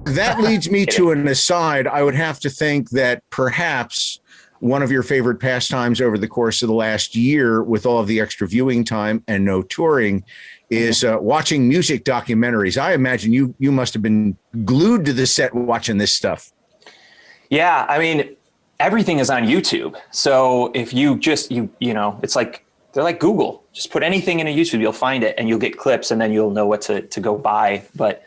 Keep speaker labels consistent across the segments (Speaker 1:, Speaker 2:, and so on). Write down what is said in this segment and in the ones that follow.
Speaker 1: That leads me to an aside. I would have to think that perhaps one of your favorite pastimes over the course of the last year, with all of the extra viewing time and no touring, is watching music documentaries. I imagine you must have been glued to the set watching this stuff.
Speaker 2: Yeah, I mean, everything is on YouTube. So if you just, you know, it's like, they're like Google. Just put anything into YouTube, you'll find it, and you'll get clips, and then you'll know what to go buy. But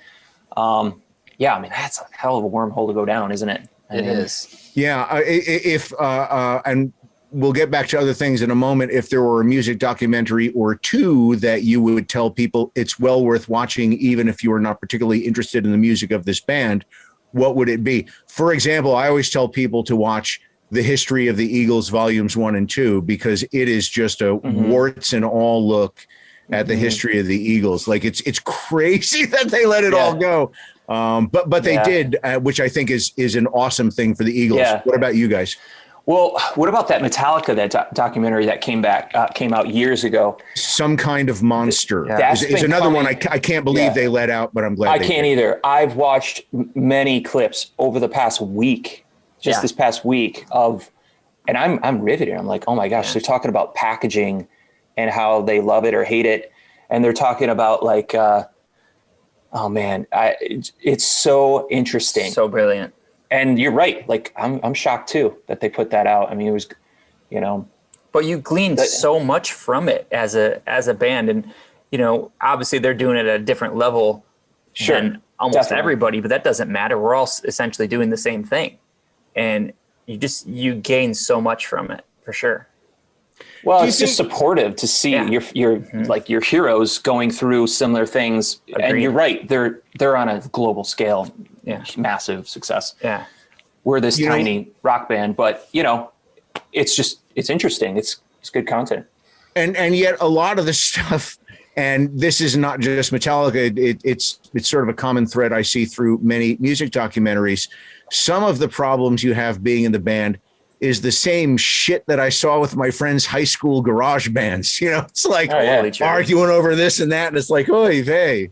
Speaker 2: yeah, I mean, that's a hell of a wormhole to go down, isn't it?
Speaker 3: It is.
Speaker 1: Yeah, and we'll get back to other things in a moment. If there were a music documentary or two that you would tell people it's well worth watching, even if you are not particularly interested in the music of this band, what would it be? For example, I always tell people to watch The History of the Eagles Volumes 1 and 2, because it is just a warts and all look at the history of the Eagles. Like it's crazy that they let it all go. But they did, which I think is an awesome thing for the Eagles. Yeah. What about you guys?
Speaker 2: Well, what about that Metallica, that documentary that came out years ago?
Speaker 1: Some Kind of Monster is another one I can't believe they let out, but I'm glad
Speaker 2: I can't either. I've watched many clips over the past week, this past week and I'm riveted. I'm like, oh my gosh, they're talking about packaging and how they love it or hate it. And they're talking about like, oh man, it's so interesting.
Speaker 3: So brilliant.
Speaker 2: And you're right. Like I'm shocked too that they put that out. I mean, it was, you know,
Speaker 3: but you gleaned so much from it as a band, and you know, obviously they're doing it at a different level than almost everybody, but that doesn't matter. We're all essentially doing the same thing, and you gain so much from it for sure.
Speaker 2: Well, it's just supportive to see your like your heroes going through similar things. Agreed. And you're right. They're on a global scale. Yeah. Massive success.
Speaker 3: Yeah.
Speaker 2: We're this tiny rock band, but you know, it's interesting. It's good content.
Speaker 1: And yet a lot of the stuff, and this is not just Metallica, it's sort of a common thread I see through many music documentaries. Some of the problems you have being in the band is the same shit that I saw with my friends' high school garage bands. You know, it's like arguing over this and that. And it's like, oy vey.